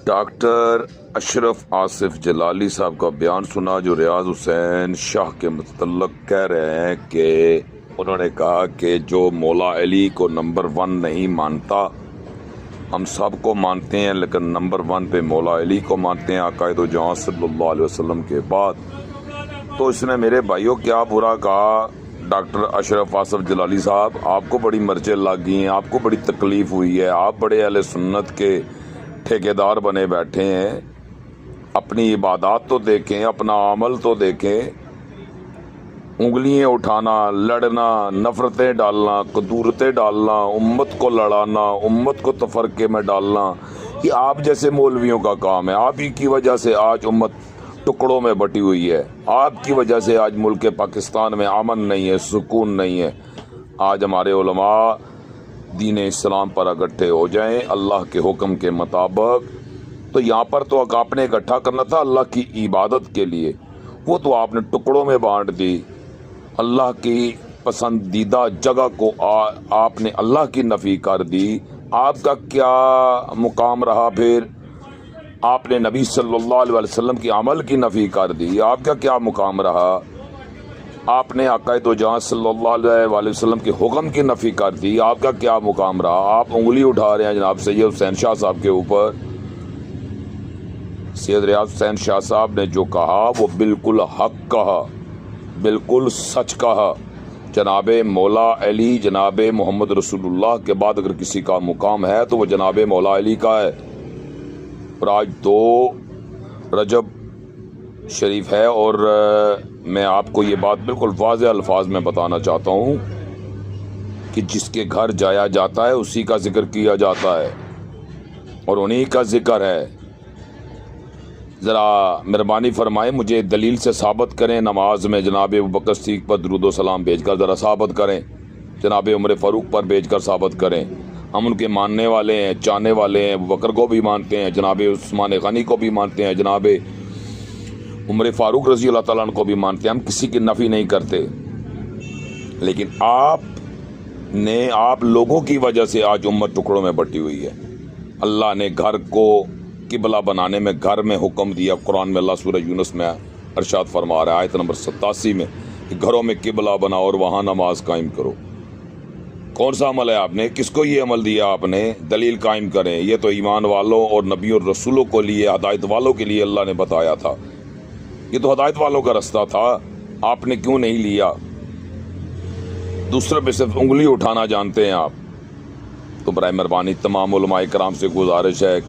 Doctor اشرف آصف جلالی صاحب کا بیان سنا جو ریاض حسین شاہ کے متعلق کہہ رہے ہیں کہ انہوں نے کہا کہ جو مولا علی کو نمبر 1 نہیں مانتا، ہم سب کو مانتے ہیں لیکن نمبر 1 پہ مولا علی کو مانتے ہیں آقا دو جہاں صلی اللہ علیہ وسلم کے بعد۔ تو اس نے میرے بھائیوں کیا برا کہا ڈاکٹر اشرف آصف جلالی صاحب، آپ کو بڑی مرچیں لگ گئی ہیں، آپ کو بڑی تکلیف ہوئی ہے، آپ بڑے اہل سنت کے ٹھیکیدار بنے بیٹھے ہیں، اپنی عبادات تو دیکھیں، اپنا عمل تو دیکھیں، انگلیاں اٹھانا، لڑنا، نفرتیں ڈالنا، قدورتیں ڈالنا، امت کو لڑانا، امت کو تفرقے میں ڈالنا، یہ آپ جیسے مولویوں کا کام ہے۔ آپ ہی کی وجہ سے آج امت ٹکڑوں میں بٹی ہوئی ہے، آپ کی وجہ سے آج ملک پاکستان میں امن نہیں ہے، سکون نہیں ہے۔ آج ہمارے علماء دین اسلام پر اکٹھے ہو جائیں اللہ کے حکم کے مطابق، تو یہاں پر تو آپ نے اکٹھا کرنا تھا اللہ کی عبادت کے لیے، وہ تو آپ نے ٹکڑوں میں بانٹ دی۔ اللہ کی پسندیدہ جگہ کو آپ نے اللہ کی نفی کر دی، آپ کا کیا مقام رہا؟ پھر آپ نے نبی صلی اللہ علیہ وسلم کی عمل کی نفی کر دی، آپ کا کیا مقام رہا؟ آپ نے آقا دو جہاں صلی اللہ علیہ وسلم کے حکم کی نفی کر دی، آپ کا کیا مقام رہا؟ آپ انگلی اٹھا رہے ہیں جناب سید حسین شاہ صاحب کے اوپر۔ سید ریاض حسین شاہ صاحب نے جو کہا وہ بالکل حق کہا، بالکل سچ کہا۔ جناب مولا علی، جناب محمد رسول اللہ کے بعد اگر کسی کا مقام ہے تو وہ جناب مولا علی کا ہے۔ اور آج 2 رجب شریف ہے اور میں آپ کو یہ بات بالکل واضح الفاظ میں بتانا چاہتا ہوں کہ جس کے گھر جایا جاتا ہے اسی کا ذکر کیا جاتا ہے اور انہی کا ذکر ہے۔ ذرا مہربانی فرمائیں مجھے دلیل سے ثابت کریں، نماز میں جناب ابوبکر صدیق پر درود و سلام بھیج کر ذرا ثابت کریں، جناب عمر فاروق پر بھیج کر ثابت کریں۔ ہم ان کے ماننے والے ہیں، چاہنے والے ہیں، ابوبکر کو بھی مانتے ہیں، جناب عثمان غنی کو بھی مانتے ہیں، جناب عمر فاروق رضی اللہ تعالیٰ عنہ کو بھی مانتے ہیں، ہم کسی کی نفی نہیں کرتے، لیکن آپ لوگوں کی وجہ سے آج امت ٹکڑوں میں بٹی ہوئی ہے۔ اللہ نے گھر کو قبلہ بنانے میں گھر میں حکم دیا، قرآن میں اللہ سورہ یونس میں ارشاد فرما رہا ہے آیت نمبر 87 میں کہ گھروں میں قبلہ بناؤ اور وہاں نماز قائم کرو۔ کون سا عمل ہے آپ نے؟ کس کو یہ عمل دیا آپ نے؟ دلیل قائم کریں۔ یہ تو ایمان والوں اور نبی اور رسولوں کو لیے، ہدایت والوں کے لیے اللہ نے بتایا تھا، یہ تو ہدایت والوں کا رستہ تھا، آپ نے کیوں نہیں لیا؟ دوسرے پہ صرف انگلی اٹھانا جانتے ہیں آپ۔ تو برائے مہربانی تمام علماء کرام سے گزارش ہے